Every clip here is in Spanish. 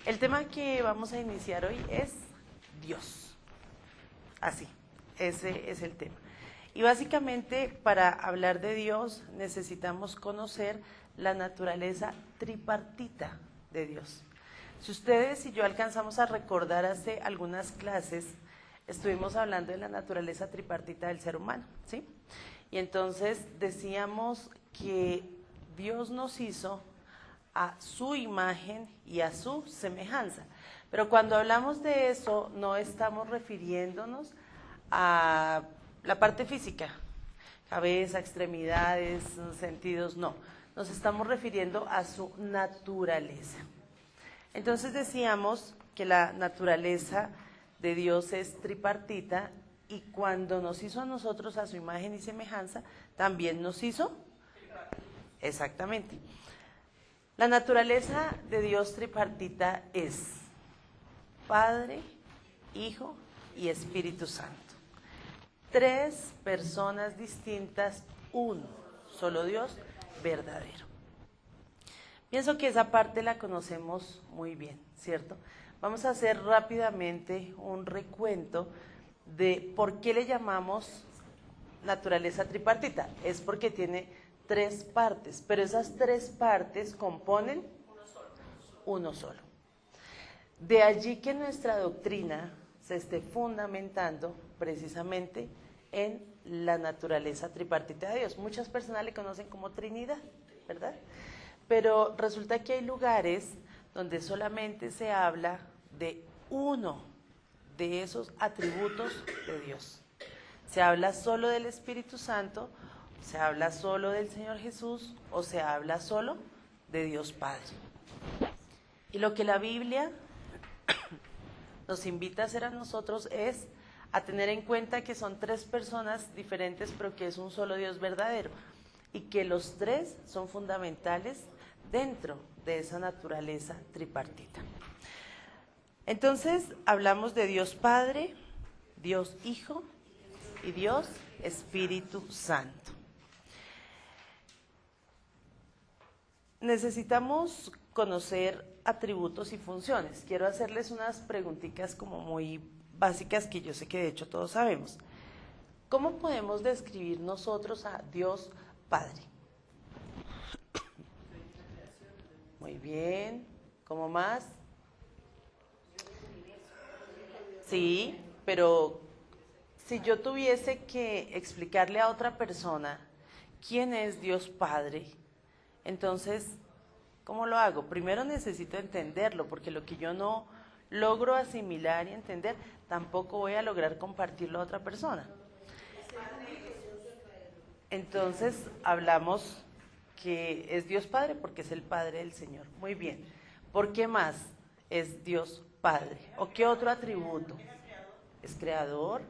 El tema que vamos a iniciar hoy es Dios. Así, ese es el tema. Y básicamente para hablar de Dios necesitamos conocer la naturaleza tripartita de Dios. Si ustedes y yo alcanzamos a recordar hace algunas clases, estuvimos hablando de la naturaleza tripartita del ser humano, ¿sí? Y entonces decíamos que Dios nos hizo a su imagen y a su semejanza. Pero cuando hablamos de eso, no estamos refiriéndonos a la parte física, cabeza, extremidades, sentidos, no. Nos estamos refiriendo a su naturaleza. Entonces decíamos que la naturaleza de Dios es tripartita y cuando nos hizo a nosotros a su imagen y semejanza, también nos hizo. Exactamente. La naturaleza de Dios tripartita es Padre, Hijo y Espíritu Santo. Tres personas distintas, uno, solo Dios verdadero. Pienso que esa parte la conocemos muy bien, ¿cierto? Vamos a hacer rápidamente un recuento de por qué le llamamos naturaleza tripartita. Es porque tiene tres partes, pero esas tres partes componen uno solo. De allí que nuestra doctrina se esté fundamentando precisamente en la naturaleza tripartita de Dios. Muchas personas le conocen como Trinidad, ¿verdad? Pero resulta que hay lugares donde solamente se habla de uno de esos atributos de Dios. Se habla solo del Espíritu Santo, se habla solo del Señor Jesús o se habla solo de Dios Padre. Y lo que la Biblia nos invita a hacer a nosotros es a tener en cuenta que son tres personas diferentes, pero que es un solo Dios verdadero y que los tres son fundamentales dentro de esa naturaleza tripartita. Entonces hablamos de Dios Padre, Dios Hijo y Dios Espíritu Santo. Necesitamos conocer atributos y funciones. Quiero hacerles unas preguntitas como muy básicas que yo sé que de hecho todos sabemos. ¿Cómo podemos describir nosotros a Dios Padre? Muy bien. ¿Cómo más? Sí, pero si yo tuviese que explicarle a otra persona quién es Dios Padre, entonces, ¿cómo lo hago? Primero necesito entenderlo, porque lo que yo no logro asimilar y entender, tampoco voy a lograr compartirlo a otra persona. Entonces, hablamos que es Dios Padre porque es el Padre del Señor. Muy bien. ¿Por qué más es Dios Padre? ¿O qué otro atributo? Es creador,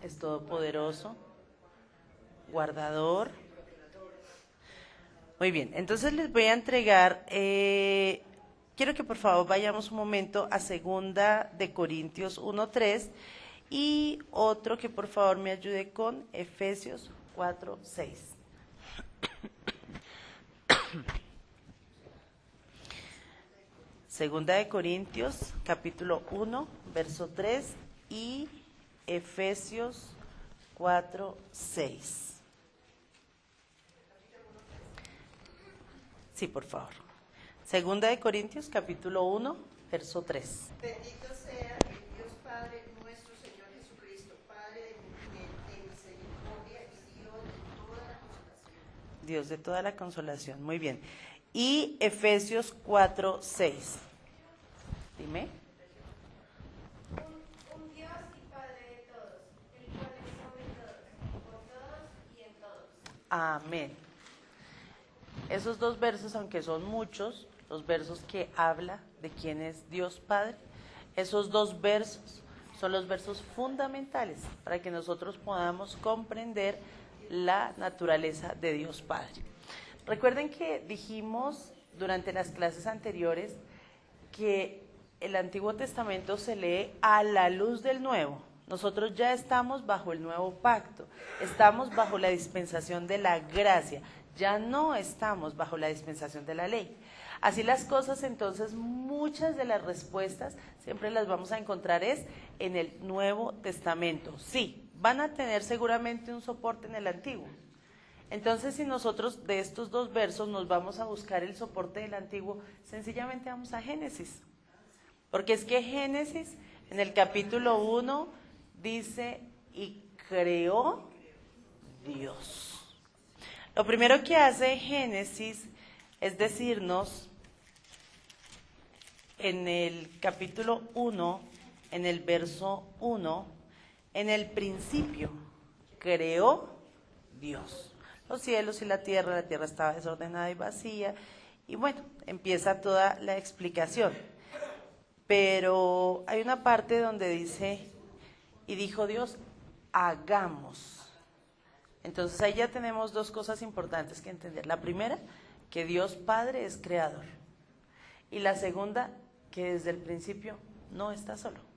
es todopoderoso, guardador. Muy bien, entonces les voy a entregar, quiero que por favor vayamos un momento a 2 de Corintios 1:3 y otro que por favor me ayude con Efesios 4:6. Segunda de Corintios, capítulo 1, verso 3 y Efesios 4:6. Sí, por favor. Segunda de Corintios, capítulo 1, verso 3. Bendito sea el Dios Padre nuestro Señor Jesucristo, Padre de misericordia y Dios de toda la consolación. Dios de toda la consolación, muy bien. Y Efesios 4:6. Dime. Un Dios y Padre de todos, el cual es sobre todos, por todos y en todos. Amén. Esos dos versos, aunque son muchos, los versos que habla de quién es Dios Padre, esos dos versos son los versos fundamentales para que nosotros podamos comprender la naturaleza de Dios Padre. Recuerden que dijimos durante las clases anteriores que el Antiguo Testamento se lee a la luz del Nuevo. Nosotros ya estamos bajo el nuevo pacto, estamos bajo la dispensación de la gracia, Ya no estamos bajo la dispensación de la ley. Así las cosas, entonces, muchas de las respuestas siempre las vamos a encontrar es en el Nuevo Testamento. Sí, van a tener seguramente un soporte en el Antiguo. Entonces, si nosotros de estos dos versos nos vamos a buscar el soporte del Antiguo, sencillamente vamos a Génesis. Porque es que Génesis, en el capítulo 1, dice, y creó Dios. Lo primero que hace Génesis es decirnos, en el capítulo 1, en el verso 1, en el principio creó Dios los cielos y la tierra estaba desordenada y vacía, y bueno, empieza toda la explicación. Pero hay una parte donde dice, y dijo Dios, hagamos. Entonces ahí ya tenemos dos cosas importantes que entender. La primera, que Dios Padre es creador. Y la segunda, que desde el principio no está solo.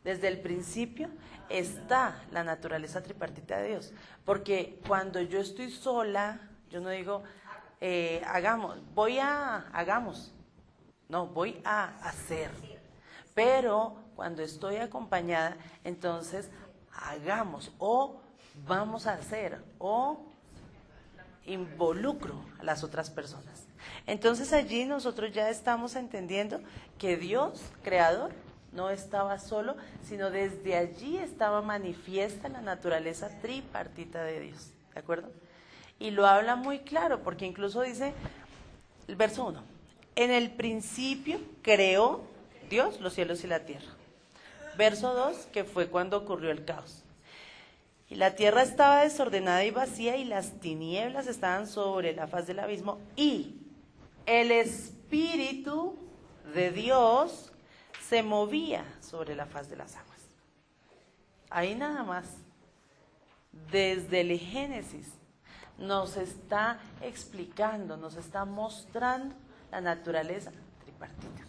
Desde el principio está la naturaleza tripartita de Dios. Porque cuando yo estoy sola, yo no digo, hagamos. No, voy a hacer. Pero cuando estoy acompañada, entonces hagamos o vamos a hacer o involucro a las otras personas. Entonces allí nosotros ya estamos entendiendo que Dios, creador, no estaba solo, sino desde allí estaba manifiesta la naturaleza tripartita de Dios, ¿de acuerdo? Y lo habla muy claro, porque incluso dice, el verso 1, en el principio creó Dios los cielos y la tierra. Verso 2, que fue cuando ocurrió el caos. Y la tierra estaba desordenada y vacía, y las tinieblas estaban sobre la faz del abismo, y el Espíritu de Dios se movía sobre la faz de las aguas. Ahí nada más, desde el Génesis, nos está explicando, nos está mostrando la naturaleza tripartita.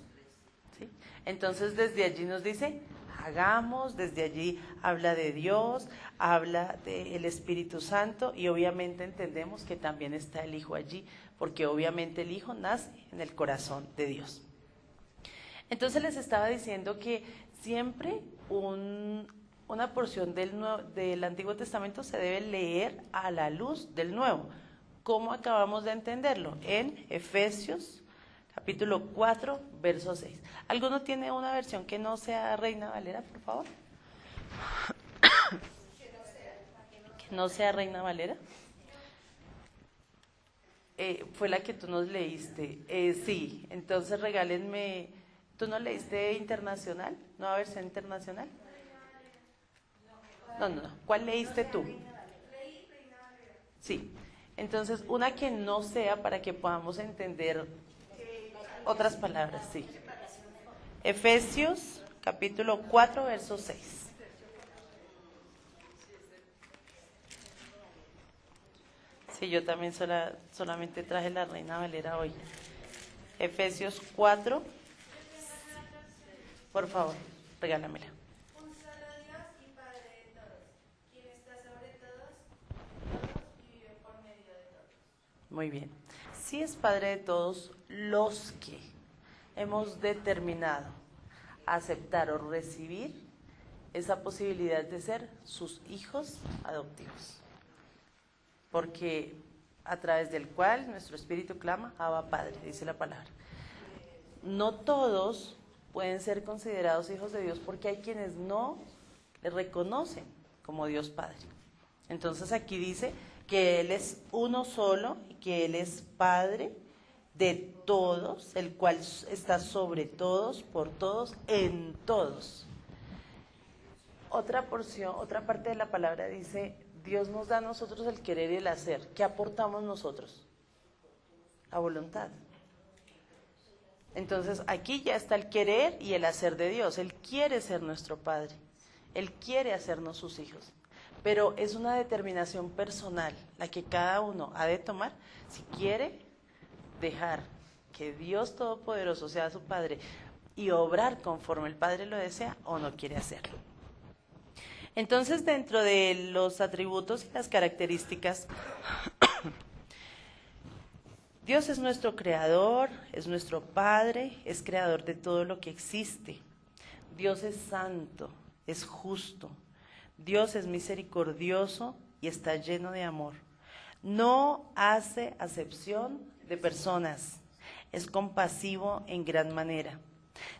¿Sí? Entonces desde allí nos dice, hagamos, desde allí habla de Dios, habla del Espíritu Santo, y obviamente entendemos que también está el Hijo allí, porque obviamente el Hijo nace en el corazón de Dios. Entonces les estaba diciendo que siempre una porción del Antiguo Testamento se debe leer a la luz del Nuevo. ¿Cómo acabamos de entenderlo? En Efesios capítulo 4, verso 6. ¿Alguno tiene una versión que no sea Reina Valera, por favor? Que no sea Reina Valera. Fue la que tú nos leíste. Sí, entonces regálenme. ¿Tú no leíste internacional? ¿No va versión internacional? No. ¿Cuál leíste tú? Sí. Entonces, una que no sea para que podamos entender otras palabras, sí. Efesios, capítulo 4, verso 6. Sí, yo también solamente traje la Reina Valera hoy. Efesios 4, por favor, regálamela. Un solo Dios y Padre de todos, quien está sobre todos y vive por medio de todos. Muy bien. Sí es Padre de todos los que hemos determinado aceptar o recibir esa posibilidad de ser sus hijos adoptivos. Porque a través del cual nuestro espíritu clama, Abba Padre, dice la palabra. No todos pueden ser considerados hijos de Dios porque hay quienes no le reconocen como Dios Padre. Entonces aquí dice que Él es uno solo y que Él es Padre de todos, el cual está sobre todos, por todos, en todos. Otra porción, otra parte de la palabra dice, Dios nos da a nosotros el querer y el hacer. ¿Qué aportamos nosotros? La voluntad. Entonces aquí ya está el querer y el hacer de Dios. Él quiere ser nuestro Padre. Él quiere hacernos sus hijos. Pero es una determinación personal la que cada uno ha de tomar si quiere dejar que Dios Todopoderoso sea su Padre y obrar conforme el Padre lo desea o no quiere hacerlo. Entonces, dentro de los atributos y las características Dios es nuestro creador, es nuestro Padre, es creador de todo lo que existe. Dios es santo, es justo. Dios es misericordioso y está lleno de amor. No hace acepción de personas. Es compasivo en gran manera.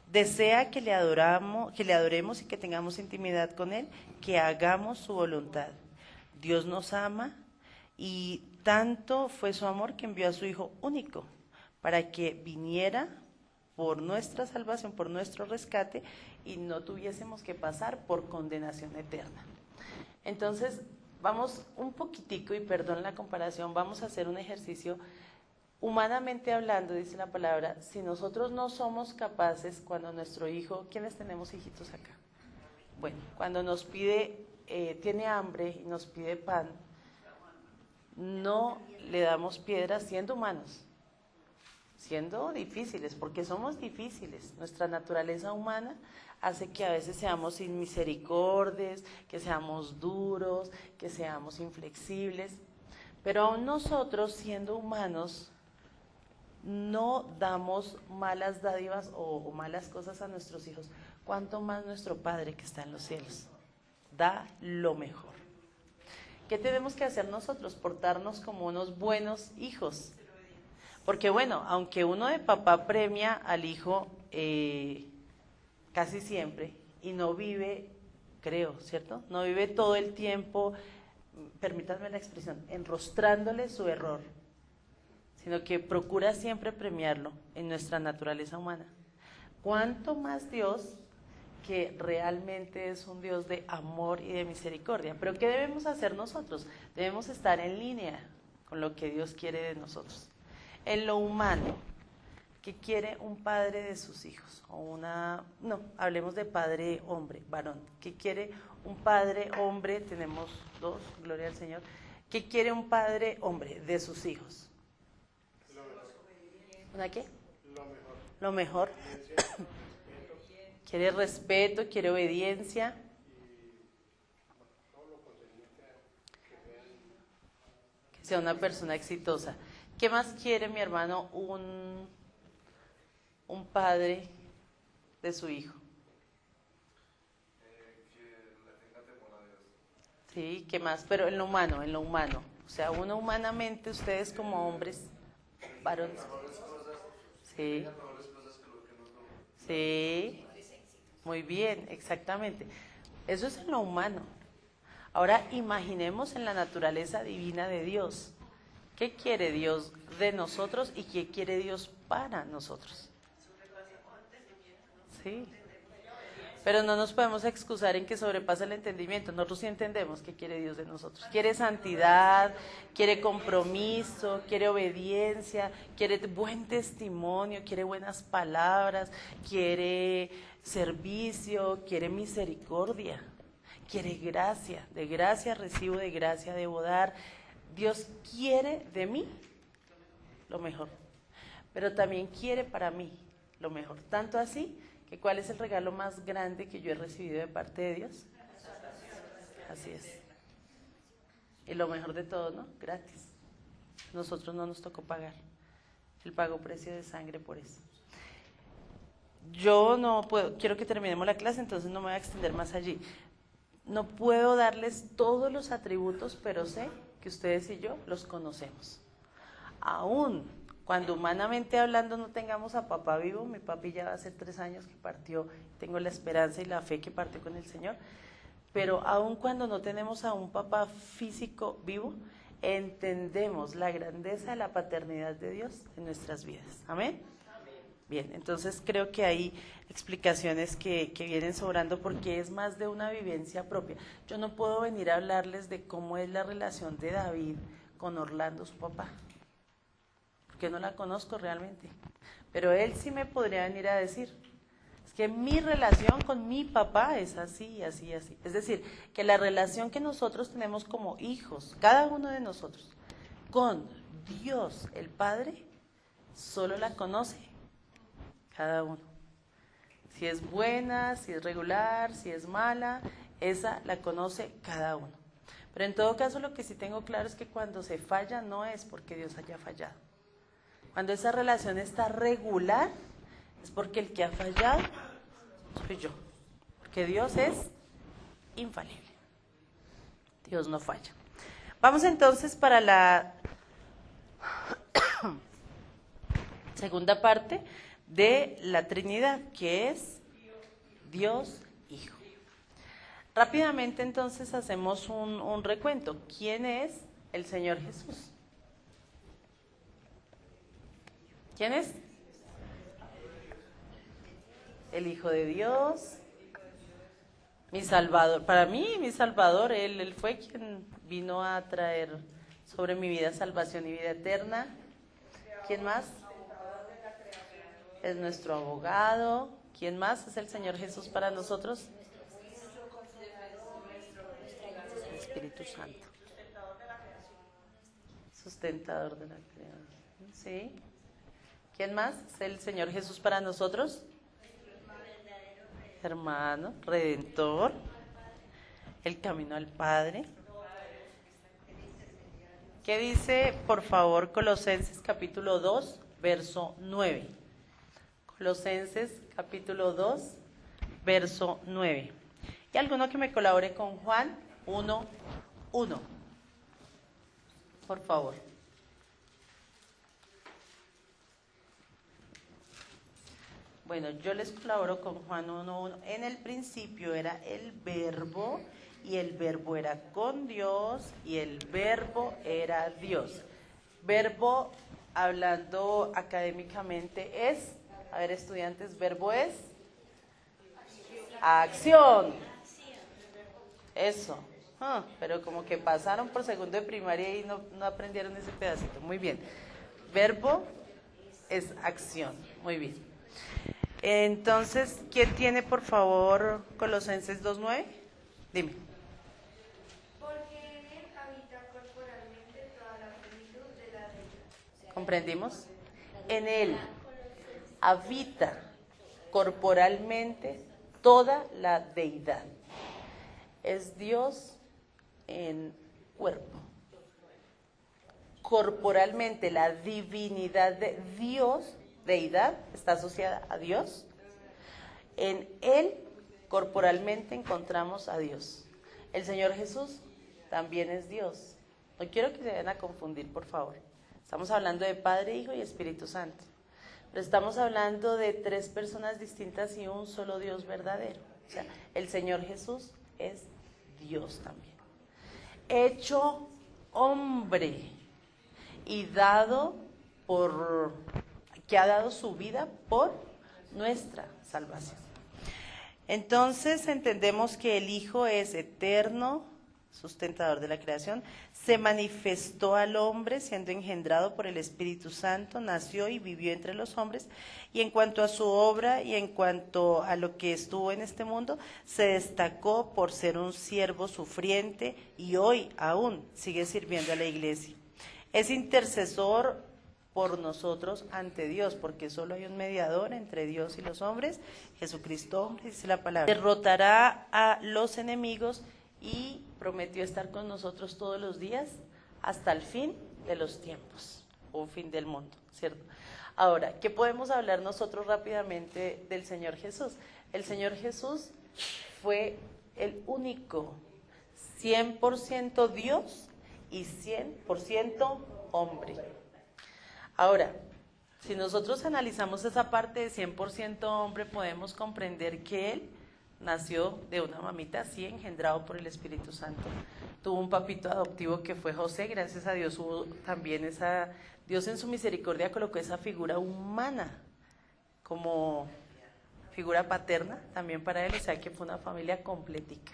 Desea que le adoremos y que tengamos intimidad con Él, que hagamos su voluntad. Dios nos ama y tanto fue su amor que envió a su Hijo único para que viniera por nuestra salvación, por nuestro rescate y no tuviésemos que pasar por condenación eterna. Entonces, vamos un poquitico, y perdón la comparación, vamos a hacer un ejercicio. Humanamente hablando, dice la palabra, si nosotros no somos capaces, cuando nuestro hijo, ¿quiénes tenemos hijitos acá? Bueno, cuando nos pide, tiene hambre y nos pide pan, no le damos piedras siendo humanos, siendo difíciles, porque somos difíciles. Nuestra naturaleza humana hace que a veces seamos inmisericordios, que seamos duros, que seamos inflexibles, pero aún nosotros, siendo humanos, no damos malas dádivas o malas cosas a nuestros hijos. ¿Cuánto más nuestro Padre que está en los cielos? Da lo mejor. ¿Qué tenemos que hacer nosotros? Portarnos como unos buenos hijos. Porque bueno, aunque uno de papá premia al hijo casi siempre y no vive, creo, ¿cierto? No vive todo el tiempo, permítanme la expresión, enrostrándole su error, sino que procura siempre premiarlo en nuestra naturaleza humana. ¿Cuánto más Dios, que realmente es un Dios de amor y de misericordia? Pero ¿qué debemos hacer nosotros? Debemos estar en línea con lo que Dios quiere de nosotros. En lo humano, ¿qué quiere un padre de sus hijos? Hablemos de padre hombre, varón. ¿Qué quiere un padre hombre? Tenemos dos, gloria al Señor. ¿Qué quiere un padre hombre de sus hijos? Lo mejor. ¿Una qué? Lo mejor. Lo mejor. Quiere respeto, quiere obediencia. Que sea una persona exitosa. ¿Qué más quiere, mi hermano, un padre de su hijo? Que le tenga temor a Dios. Sí, ¿qué más? Pero en lo humano, en lo humano. O sea, uno humanamente, ustedes como hombres, varones. Mejores cosas. Sí, Mejores cosas que lo que nos da. sí. Muy bien, exactamente. Eso es en lo humano. Ahora imaginemos en la naturaleza divina de Dios. ¿Qué quiere Dios de nosotros y qué quiere Dios para nosotros? Sí. Pero no nos podemos excusar en que sobrepasa el entendimiento. Nosotros sí entendemos qué quiere Dios de nosotros. Quiere santidad, quiere compromiso, quiere obediencia, quiere buen testimonio, quiere buenas palabras, quiere servicio, quiere misericordia, quiere gracia. De gracia recibo, de gracia debo dar. Dios quiere de mí lo mejor, pero también quiere para mí lo mejor. Tanto así que ¿cuál es el regalo más grande que yo he recibido de parte de Dios? Así es. Y lo mejor de todo, ¿no? Gratis. Nosotros no nos tocó pagar. Él pagó precio de sangre por eso. Yo no puedo, quiero que terminemos la clase, entonces no me voy a extender más allí. No puedo darles todos los atributos, pero sé que ustedes y yo los conocemos. Aún cuando humanamente hablando no tengamos a papá vivo, mi papi ya va a hacer 3 años que partió, tengo la esperanza y la fe que partió con el Señor, pero aún cuando no tenemos a un papá físico vivo, entendemos la grandeza de la paternidad de Dios en nuestras vidas. ¿Amén? Bien, entonces creo que hay explicaciones que vienen sobrando porque es más de una vivencia propia. Yo no puedo venir a hablarles de cómo es la relación de David con Orlando, su papá, porque no la conozco realmente. Pero él sí me podría venir a decir, es que mi relación con mi papá es así, así, así. Es decir, que la relación que nosotros tenemos como hijos, cada uno de nosotros, con Dios, el Padre, solo la conoce cada uno. Si es buena, si es regular, si es mala, esa la conoce cada uno. Pero en todo caso lo que sí tengo claro es que cuando se falla no es porque Dios haya fallado, Cuando esa relación está regular, es porque el que ha fallado soy yo. Porque Dios es infalible. Dios no falla. Vamos entonces para la segunda parte de la Trinidad, que es Dios Hijo. Rápidamente entonces hacemos un recuento. ¿Quién es el Señor Jesús? ¿Quién es? El Hijo de Dios, mi Salvador. Para mí, mi Salvador, Él fue quien vino a traer sobre mi vida salvación y vida eterna. ¿Quién más? Es nuestro abogado. ¿Quién más es el Señor Jesús para nosotros? El Espíritu Santo. Sustentador de la creación. ¿Sí? ¿Quién más es el Señor Jesús para nosotros? Hermano, Redentor, el camino al Padre. ¿Qué dice, por favor, Colosenses capítulo 2, verso 9? Colosenses capítulo 2, verso 9. ¿Y alguno que me colabore con Juan 1, 1? Por favor. Bueno, yo les colaboro con Juan 1:1. En el principio era el Verbo, y el Verbo era con Dios, y el Verbo era Dios. Verbo, hablando académicamente, es, a ver, estudiantes, verbo es acción. Eso. Pero como que pasaron por segundo de primaria y no aprendieron ese pedacito. Muy bien. Verbo es acción. Muy bien. Entonces, ¿quién tiene, por favor, Colosenses 2:9? Dime. Porque en él habita corporalmente toda la plenitud de la deidad. ¿Comprendimos? En él habita corporalmente toda la deidad. Es Dios en cuerpo. Corporalmente, la divinidad de Dios, deidad, está asociada a Dios. En Él, corporalmente, encontramos a Dios. El Señor Jesús también es Dios. No quiero que se vayan a confundir, por favor. Estamos hablando de Padre, Hijo y Espíritu Santo. Pero estamos hablando de tres personas distintas y un solo Dios verdadero. O sea, el Señor Jesús es Dios también. Hecho hombre y dado que ha dado su vida por nuestra salvación. Entonces entendemos que el Hijo es eterno, sustentador de la creación, se manifestó al hombre siendo engendrado por el Espíritu Santo, nació y vivió entre los hombres, y en cuanto a su obra y en cuanto a lo que estuvo en este mundo, se destacó por ser un siervo sufriente y hoy aún sigue sirviendo a la iglesia. Es intercesor por nosotros ante Dios, porque solo hay un mediador entre Dios y los hombres, Jesucristo hombre, dice la palabra. Derrotará a los enemigos y prometió estar con nosotros todos los días hasta el fin de los tiempos, o fin del mundo, ¿cierto? Ahora, ¿qué podemos hablar nosotros rápidamente del Señor Jesús? El Señor Jesús fue el único 100% Dios y 100% hombre. Ahora, si nosotros analizamos esa parte de 100% hombre, podemos comprender que Él nació de una mamita así, engendrado por el Espíritu Santo. Tuvo un papito adoptivo que fue José, gracias a Dios hubo también Dios en su misericordia colocó esa figura humana como figura paterna también para él, o sea que fue una familia completica,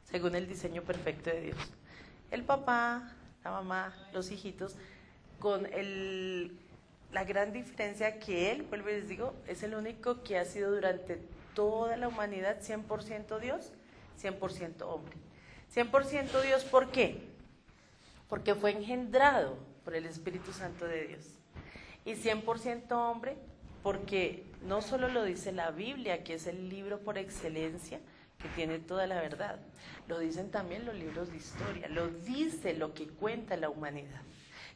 según el diseño perfecto de Dios. El papá, la mamá, los hijitos, con la gran diferencia que él, vuelvo y les digo, es el único que ha sido durante toda la humanidad 100% Dios, 100% hombre. 100% Dios, ¿por qué? Porque fue engendrado por el Espíritu Santo de Dios. Y 100% hombre, porque no solo lo dice la Biblia, que es el libro por excelencia, que tiene toda la verdad, lo dicen también los libros de historia, lo dice lo que cuenta la humanidad,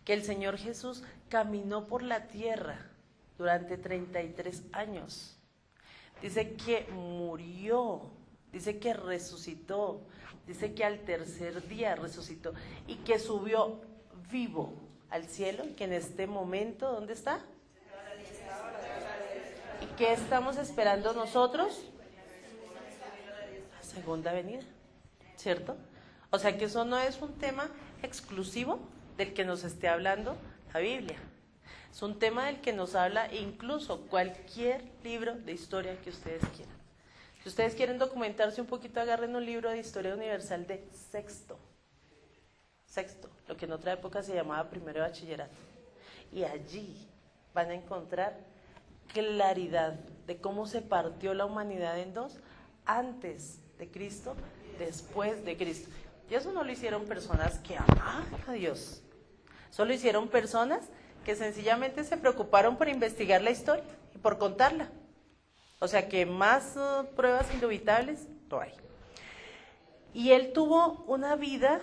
que el Señor Jesús caminó por la tierra durante 33 años. Dice que murió, dice que resucitó, dice que al tercer día resucitó y que subió vivo al cielo, y que en este momento, ¿dónde está? ¿Y qué estamos esperando nosotros? La segunda venida, ¿cierto? O sea que eso no es un tema exclusivo del que nos esté hablando la Biblia. Es un tema del que nos habla incluso cualquier libro de historia que ustedes quieran. Si ustedes quieren documentarse un poquito, agarren un libro de historia universal de sexto, lo que en otra época se llamaba primero de bachillerato. Y allí van a encontrar claridad de cómo se partió la humanidad en dos, antes de Cristo, después de Cristo. Y eso no lo hicieron personas que amaban a Dios. Eso lo hicieron personas que sencillamente se preocuparon por investigar la historia y por contarla. O sea que más pruebas indubitables no hay. Y él tuvo una vida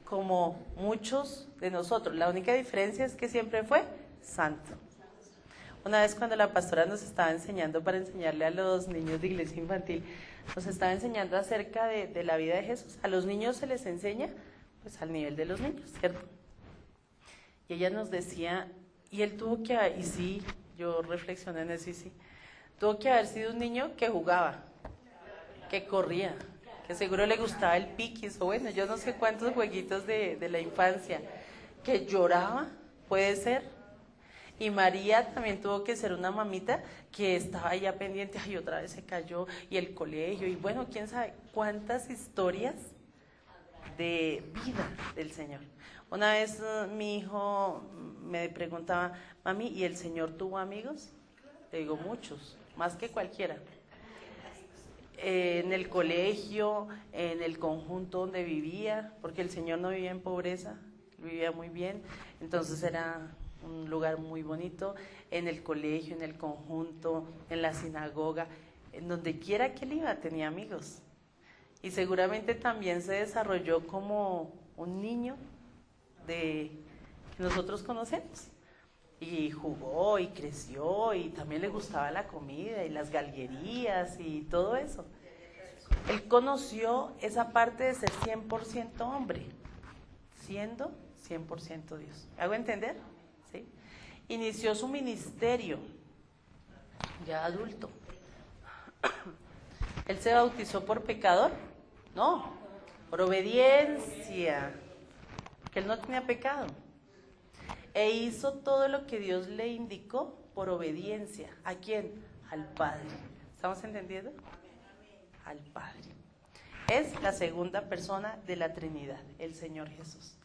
como muchos de nosotros. La única diferencia es que siempre fue santo. Una vez cuando la pastora nos estaba enseñando, para enseñarle a los niños de iglesia infantil, nos estaba enseñando acerca de la vida de Jesús. A los niños se les enseña pues al nivel de los niños, ¿cierto? Y ella nos decía, y él tuvo que, y sí, yo reflexioné en eso y sí, tuvo que haber sido un niño que jugaba, que corría, que seguro le gustaba el piquis, o bueno, yo no sé cuántos jueguitos de la infancia, que lloraba, puede ser. Y María también tuvo que ser una mamita que estaba ya pendiente, ay, otra vez se cayó, y el colegio, y bueno, quién sabe cuántas historias de vida del Señor. Una vez mi hijo me preguntaba, mami, ¿y el Señor tuvo amigos? Le digo, muchos, más que cualquiera. En el colegio, en el conjunto donde vivía, porque el Señor no vivía en pobreza, vivía muy bien, entonces era un lugar muy bonito. En el colegio, en el conjunto, en la sinagoga, en donde quiera que él iba tenía amigos. Y seguramente también se desarrolló como un niño que nosotros conocemos. Y jugó y creció y también le gustaba la comida y las galguerías y todo eso. Él conoció esa parte de ser 100% hombre, siendo 100% Dios. ¿Me hago entender? ¿Sí? Inició su ministerio ya adulto. ¿Él se bautizó por pecador? No, por obediencia, que él no tenía pecado. E hizo todo lo que Dios le indicó por obediencia. ¿A quién? Al Padre. ¿Estamos entendiendo? Al Padre. Es la segunda persona de la Trinidad, el Señor Jesús.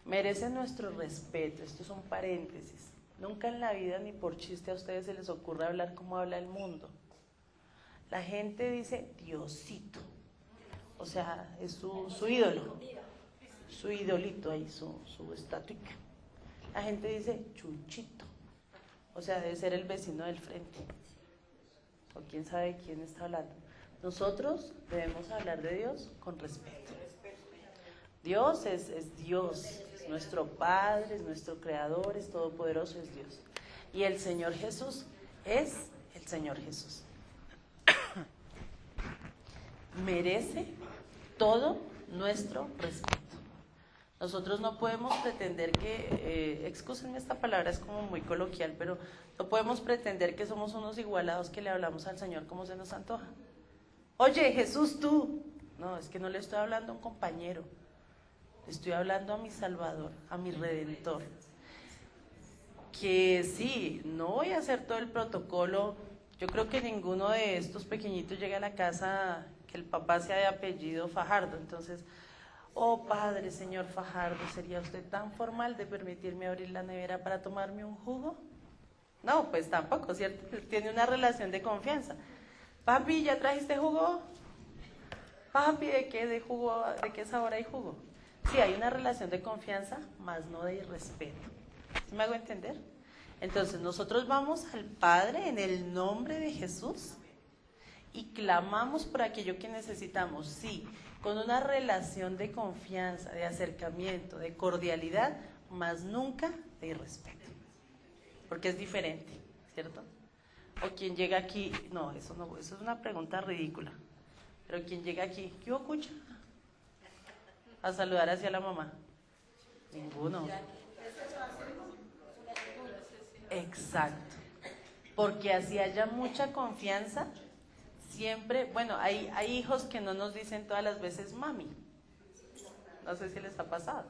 Merece nuestro respeto. Esto es un paréntesis. Nunca en la vida ni por chiste a ustedes se les ocurre hablar como habla el mundo. La gente dice Diosito. O sea, es su ídolo. Su idolito ahí, su estatuita. La gente dice Chuchito, o sea, debe ser el vecino del frente, o quién sabe quién está hablando. Nosotros debemos hablar de Dios con respeto. Dios es Dios, es nuestro Padre, es nuestro Creador, es todopoderoso, es Dios. Y el Señor Jesús es el Señor Jesús. Merece todo nuestro respeto. Nosotros no podemos pretender que, excúsenme esta palabra, es como muy coloquial, pero no podemos pretender que somos unos igualados que le hablamos al Señor como se nos antoja. Oye, Jesús, tú. No, es que no le estoy hablando a un compañero, le estoy hablando a mi Salvador, a mi Redentor. Que sí, no voy a hacer todo el protocolo. Yo creo que ninguno de estos pequeñitos llega a la casa que el papá sea de apellido Fajardo, entonces... Oh Padre, señor Fajardo, ¿sería usted tan formal de permitirme abrir la nevera para tomarme un jugo? No, pues tampoco, ¿cierto? Tiene una relación de confianza. Papi, ¿ya trajiste jugo? Papi, ¿de qué sabor hay jugo? Sí, hay una relación de confianza, más no de irrespeto. ¿Sí me hago entender? Entonces, nosotros vamos al Padre en el nombre de Jesús y clamamos por aquello que necesitamos, sí, con una relación de confianza, de acercamiento, de cordialidad, mas nunca de irrespeto. Porque es diferente, ¿cierto? O quien llega aquí, no, eso es una pregunta ridícula. Pero quien llega aquí, ¿qué ocucha? A saludar hacia la mamá. Ninguno. Exacto. Porque así haya mucha confianza, siempre, bueno, hay hijos que no nos dicen todas las veces mami. No sé si les ha pasado.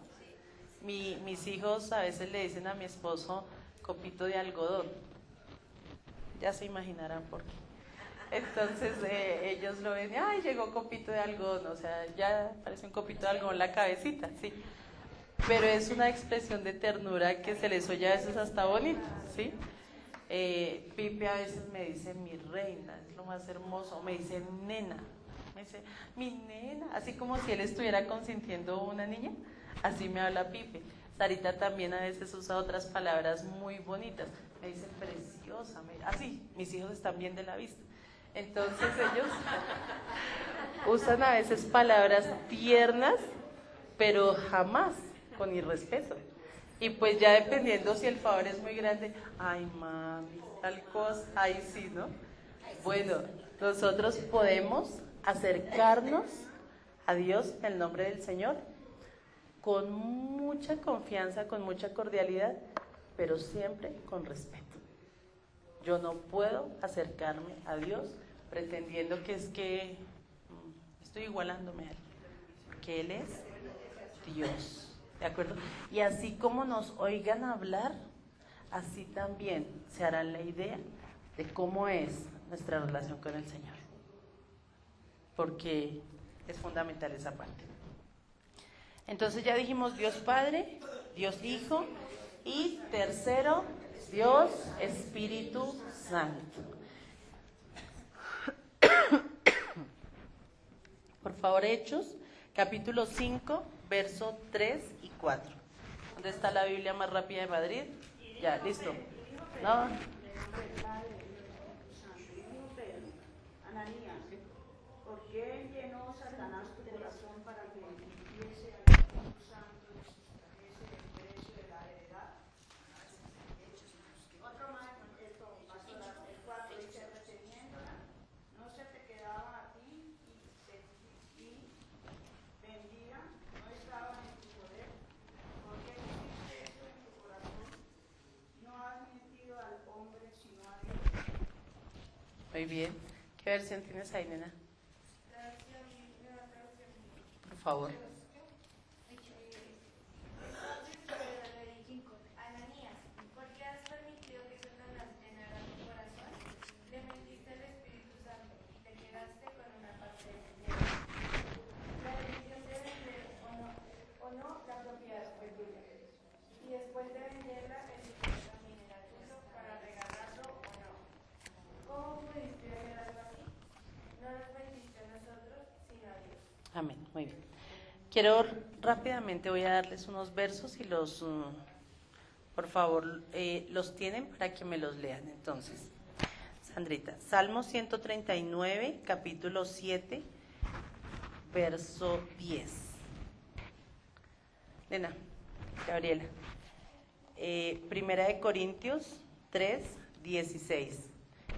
Mis hijos a veces le dicen a mi esposo copito de algodón. Ya se imaginarán por qué. Entonces ellos lo ven, ay, llegó copito de algodón, o sea, ya parece un copito de algodón la cabecita, sí. Pero es una expresión de ternura que se les oye a veces hasta bonito, ¿sí? Pipe a veces me dice mi reina, es lo más hermoso, me dice nena, me dice mi nena, así como si él estuviera consintiendo una niña, así me habla Pipe. Sarita también a veces usa otras palabras muy bonitas, me dice preciosa, así, mis hijos están bien de la vista. Entonces ellos usan a veces palabras tiernas, pero jamás con irrespeto. Y pues ya dependiendo si el favor es muy grande, ay mami, tal cosa, ay sí, ¿no? Bueno, nosotros podemos acercarnos a Dios en el nombre del Señor con mucha confianza, con mucha cordialidad, pero siempre con respeto. Yo no puedo acercarme a Dios pretendiendo que es que estoy igualándome a Él, que Él es Dios. ¿De acuerdo? Y así como nos oigan hablar, así también se harán la idea de cómo es nuestra relación con el Señor. Porque es fundamental esa parte. Entonces ya dijimos Dios Padre, Dios Hijo y tercero, Dios Espíritu Santo. Por favor, Hechos, capítulo 5, verso 3 y 4. ¿Dónde está la Biblia más rápida de Madrid? Ya, listo. ¿No? Ananías, ¿por qué llenó Satanás tu corazón para que empiece al Espíritu Santo y sustrajese el precio de la heredad? Otro más, el 4 dice, reteniéndola, no se te quedaba a ti y vendía, no estaba en tu poder. ¿Por qué hiciste esto en tu corazón? No has mentido al hombre, sino a Dios. Muy bien. ¿Qué versión tienes ahí, nena? Por favor. Ananías, ¿por qué has permitido que Satanás llenara tu corazón? Le mentiste al Espíritu Santo y te quedaste con una parte de dinero. La decisión de vender o no la propiedad fue tuya. Y después de venderla, el dinero también era tuyo para regalarlo o no. ¿Cómo pudiste hacer algo así? No nos vendiste a nosotros, sino a Dios. Amén. Muy bien. Quiero rápidamente, voy a darles unos versos y los, por favor, los tienen para que me los lean. Entonces, Sandrita, Salmo 139, capítulo 7, verso 10. Nena, Gabriela. Primera de Corintios 3, 16.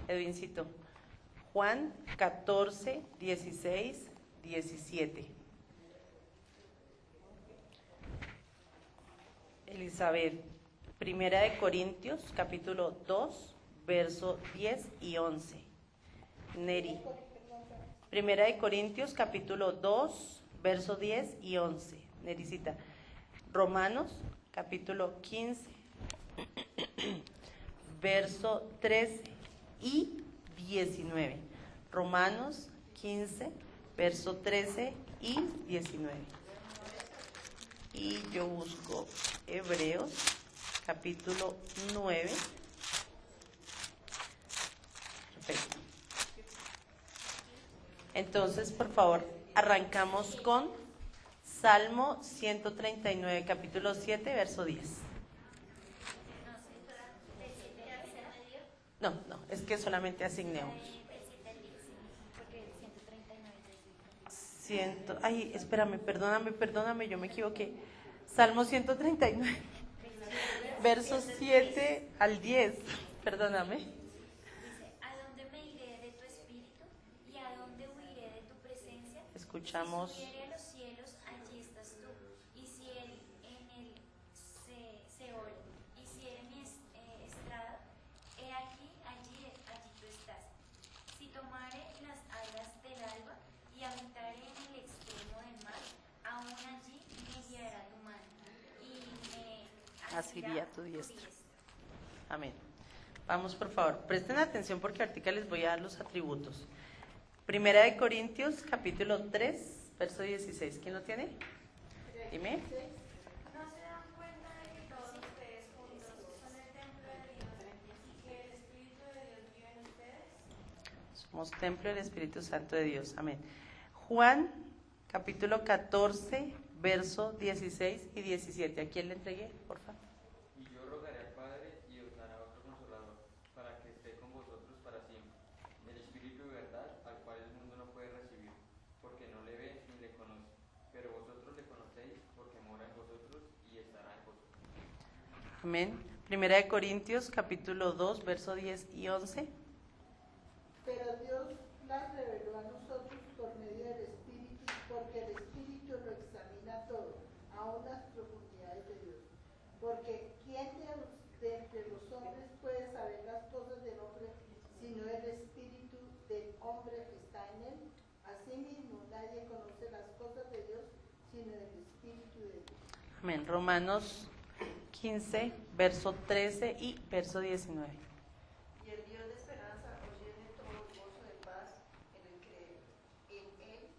Edwincito. Juan 14, 16, 17. Elizabeth, Primera de Corintios, capítulo 2, verso 10 y 11. Neri, Primera de Corintios, capítulo 2, verso 10 y 11. Nericita, Romanos, capítulo 15, verso 13 y 19. Romanos 15, verso 13 y 19. Y yo busco Hebreos, capítulo 9. Perfecto. Entonces, por favor, arrancamos con Salmo 139, capítulo 7, verso 10. No, es que solamente asignemos. Ay, espérame, perdóname, yo me equivoqué. Salmo 139. versos 7 al 10. Perdóname. Dice, ¿a dónde me iré de tu espíritu? ¿Y a dónde huiré de tu presencia? Escuchamos. Si subiere a los cielos, allí estás tú. Y si él en el Seol hiciere mi estrado, he aquí, allí tú estás. Si tomare las alas del alba y habitare en el extremo del mar, aún allí me guiará tu mano y me Asirá tu diestra. Amén. Vamos, por favor, presten atención porque ahorita les voy a dar los atributos. Primera de Corintios, capítulo 3, verso 16. ¿Quién lo tiene? Dime. ¿No se dan cuenta de que todos ustedes juntos son el templo de Dios y que el Espíritu de Dios vive en ustedes? Somos templo del Espíritu Santo de Dios. Amén. Juan, capítulo 14, verso 16 y 17. ¿A quién le entregué, por favor? Y yo rogaré al Padre y os dará otro consolador, para que esté con vosotros para siempre. El Espíritu de verdad, al cual el mundo no puede recibir, porque no le ve ni le conoce. Pero vosotros le conocéis, porque mora en vosotros y estará en vosotros. Amén. Primera de Corintios, capítulo 2, verso 10 y 11. Pero Dios las reveló a nosotros por medio del Espíritu, porque el Espíritu lo examina todo, aun las profundidades de Dios. Porque ¿quién de entre los hombres puede saber las cosas del hombre, sino el Espíritu del hombre que está en él? Asimismo, nadie conoce las cosas de Dios, sino el Espíritu de Dios. Amén. Romanos 15, verso 13 y verso 19. Y el Dios de esperanza os llene todo gozo de paz en él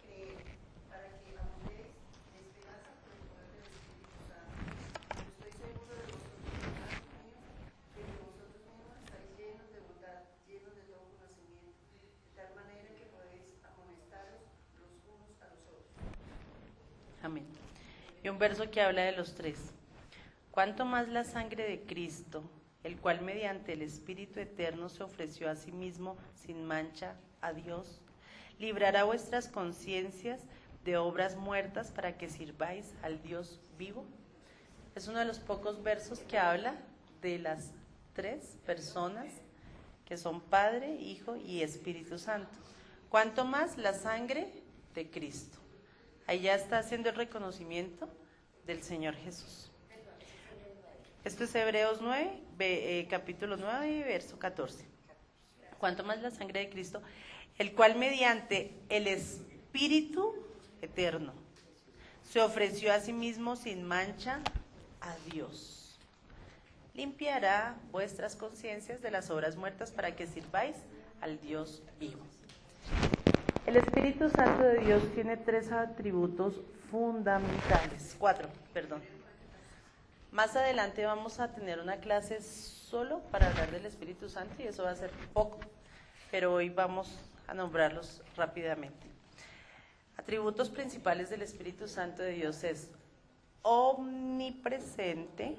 creer, para que abundéis de esperanza por el poder del Espíritu Santo. Yo estoy seguro de vosotros, hermanos míos, que de vosotros mismos estáis llenos de bondad, llenos de todo conocimiento, de tal manera que podéis amonestaros los unos a los otros. Amén. Y un verso que habla de los tres. Cuanto más la sangre de Cristo, el cual mediante el Espíritu Eterno se ofreció a sí mismo sin mancha a Dios, librará vuestras conciencias de obras muertas para que sirváis al Dios vivo. Es uno de los pocos versos que habla de las tres personas que son Padre, Hijo y Espíritu Santo. Cuanto más la sangre de Cristo. Ahí ya está haciendo el reconocimiento del Señor Jesús. Esto es Hebreos 9, capítulo 9, verso 14. Cuanto más la sangre de Cristo, el cual mediante el Espíritu Eterno se ofreció a sí mismo sin mancha a Dios. Limpiará vuestras conciencias de las obras muertas para que sirváis al Dios vivo. El Espíritu Santo de Dios tiene tres atributos fundamentales. Cuatro. Más adelante vamos a tener una clase solo para hablar del Espíritu Santo y eso va a ser poco, pero hoy vamos a nombrarlos rápidamente. Atributos principales del Espíritu Santo de Dios es omnipresente,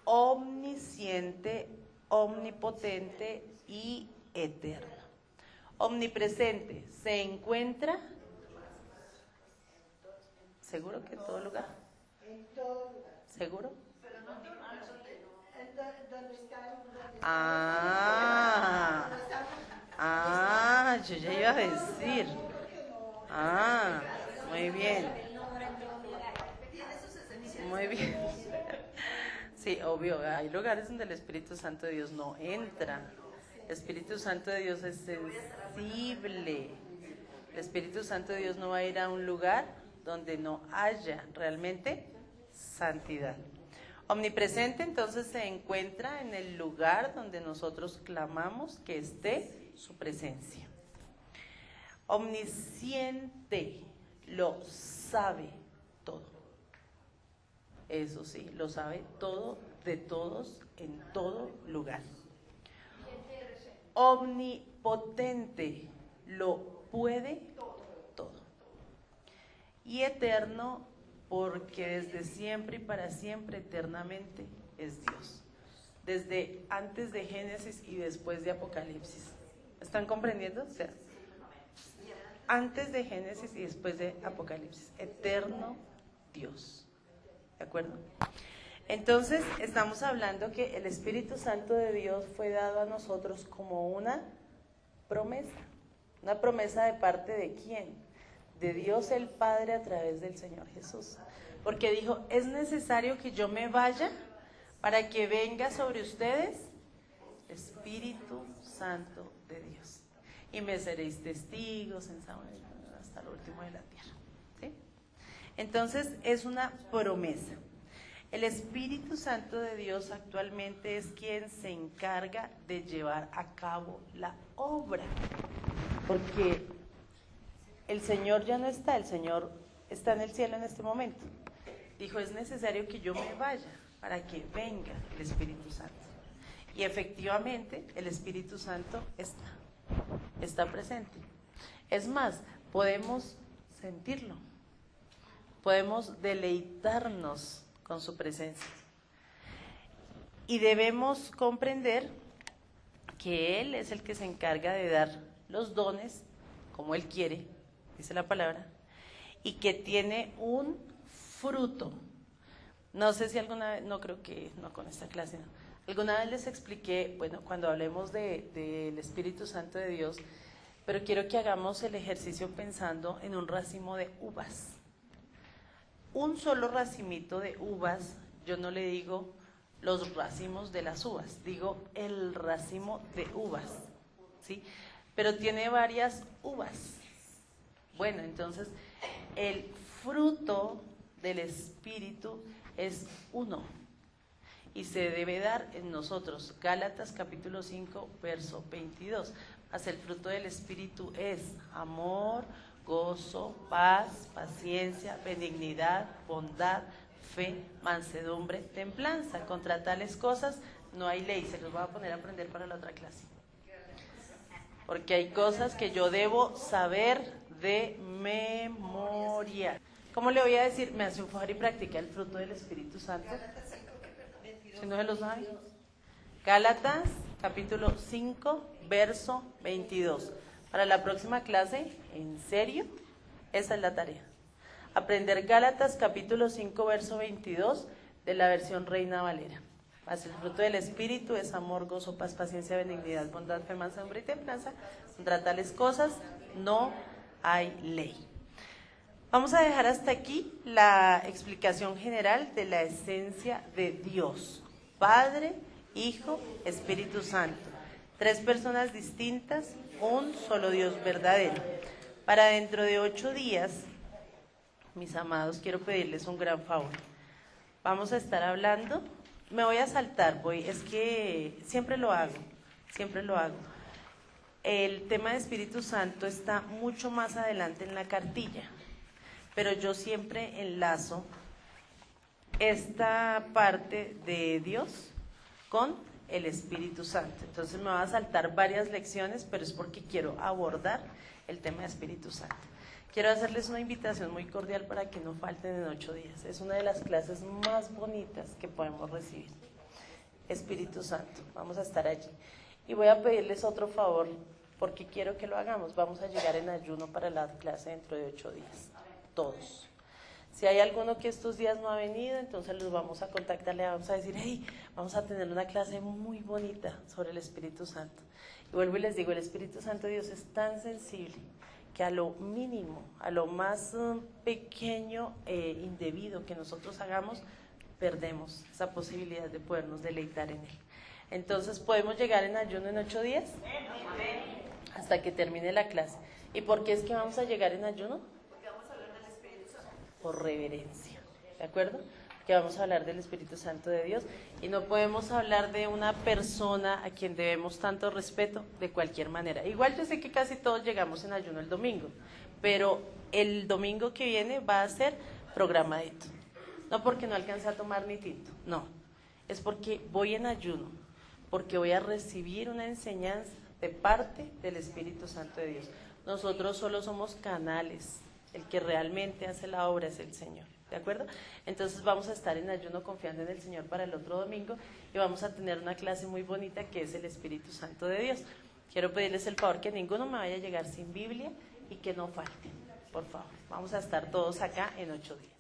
omnisciente, omnipotente y eterno. Omnipresente, se encuentra, ¿seguro que en todo lugar? En todo lugar. ¿Seguro? ¿Dónde está? Yo ya iba a decir. Muy bien. Muy bien. Sí, obvio, hay lugares donde el Espíritu Santo de Dios no entra. El Espíritu Santo de Dios es sensible. El Espíritu Santo de Dios no va a ir a un lugar donde no haya realmente santidad. Omnipresente entonces se encuentra en el lugar donde nosotros clamamos que esté su presencia. Omnisciente, lo sabe todo. Eso sí, lo sabe todo de todos en todo lugar. Omnipotente, lo puede todo. Y eterno, porque desde siempre y para siempre, eternamente, es Dios. Desde antes de Génesis y después de Apocalipsis. ¿Están comprendiendo? O sea, antes de Génesis y después de Apocalipsis. Eterno Dios. ¿De acuerdo? Entonces, estamos hablando que el Espíritu Santo de Dios fue dado a nosotros como una promesa. ¿Una promesa de parte de quién? De Dios el Padre a través del Señor Jesús. Porque dijo, es necesario que yo me vaya para que venga sobre ustedes Espíritu Santo de Dios. Y me seréis testigos en Samuel hasta lo último de la tierra. ¿Sí? Entonces, es una promesa. El Espíritu Santo de Dios actualmente es quien se encarga de llevar a cabo la obra, porque el Señor ya no está, el Señor está en el cielo en este momento. Dijo, es necesario que yo me vaya para que venga el Espíritu Santo. Y efectivamente el Espíritu Santo está presente. Es más, podemos sentirlo, podemos deleitarnos con su presencia. Y debemos comprender que Él es el que se encarga de dar los dones como Él quiere, dice la palabra, y que tiene un fruto. No sé si alguna vez, no creo que, no con esta clase, no. Alguna vez les expliqué, bueno, cuando hablemos del Espíritu Santo de Dios, pero quiero que hagamos el ejercicio pensando en un racimo de uvas. Un solo racimito de uvas, yo no le digo los racimos de las uvas, digo el racimo de uvas, ¿sí? Pero tiene varias uvas. Bueno, entonces el fruto del Espíritu es uno y se debe dar en nosotros. Gálatas capítulo 5, verso 22. Mas el fruto del Espíritu es amor, gozo, paz, paciencia, benignidad, bondad, fe, mansedumbre, templanza. Contra tales cosas no hay ley. Se los voy a poner a aprender para la otra clase. Porque hay cosas que yo debo saber de memoria. ¿Cómo le voy a decir? Me hace un favor y practica el fruto del Espíritu Santo. Si no se lo sabe. Gálatas capítulo 5, verso 22. Para la próxima clase, en serio, esa es la tarea. Aprender Gálatas capítulo 5, verso 22 de la versión Reina Valera. Mas el fruto del Espíritu es amor, gozo, paz, paciencia, benignidad, bondad, fe, mansedumbre y templanza. Contra tales cosas no hay ley. Vamos a dejar hasta aquí la explicación general de la esencia de Dios. Padre, Hijo, Espíritu Santo. Tres personas distintas, un solo Dios verdadero. Para dentro de 8 días, mis amados, quiero pedirles un gran favor. Vamos a estar hablando, me voy a saltar, es que siempre lo hago. El tema de Espíritu Santo está mucho más adelante en la cartilla, pero yo siempre enlazo esta parte de Dios con el Espíritu Santo. Entonces me va a saltar varias lecciones, pero es porque quiero abordar el tema de Espíritu Santo. Quiero hacerles una invitación muy cordial para que no falten en 8 días. Es una de las clases más bonitas que podemos recibir. Espíritu Santo, vamos a estar allí. Y voy a pedirles otro favor, porque quiero que lo hagamos. Vamos a llegar en ayuno para la clase dentro de 8 días, todos. Si hay alguno que estos días no ha venido, entonces los vamos a contactar, le vamos a decir, hey, vamos a tener una clase muy bonita sobre el Espíritu Santo. Y vuelvo y les digo, el Espíritu Santo de Dios es tan sensible que a lo mínimo, a lo más pequeño indebido que nosotros hagamos, perdemos esa posibilidad de podernos deleitar en Él. Entonces, ¿podemos llegar en ayuno en 8 días? Hasta que termine la clase. ¿Y por qué es que vamos a llegar en ayuno? Por reverencia, ¿de acuerdo? Que vamos a hablar del Espíritu Santo de Dios y no podemos hablar de una persona a quien debemos tanto respeto de cualquier manera. Igual yo sé que casi todos llegamos en ayuno el domingo, pero el domingo que viene va a ser programadito. No porque no alcance a tomar ni tinto, no, es porque voy en ayuno, porque voy a recibir una enseñanza de parte del Espíritu Santo de Dios. Nosotros solo somos canales. El que realmente hace la obra es el Señor, ¿de acuerdo? Entonces vamos a estar en ayuno confiando en el Señor para el otro domingo y vamos a tener una clase muy bonita que es el Espíritu Santo de Dios. Quiero pedirles el favor que ninguno me vaya a llegar sin Biblia y que no falten, por favor. Vamos a estar todos acá en 8 días.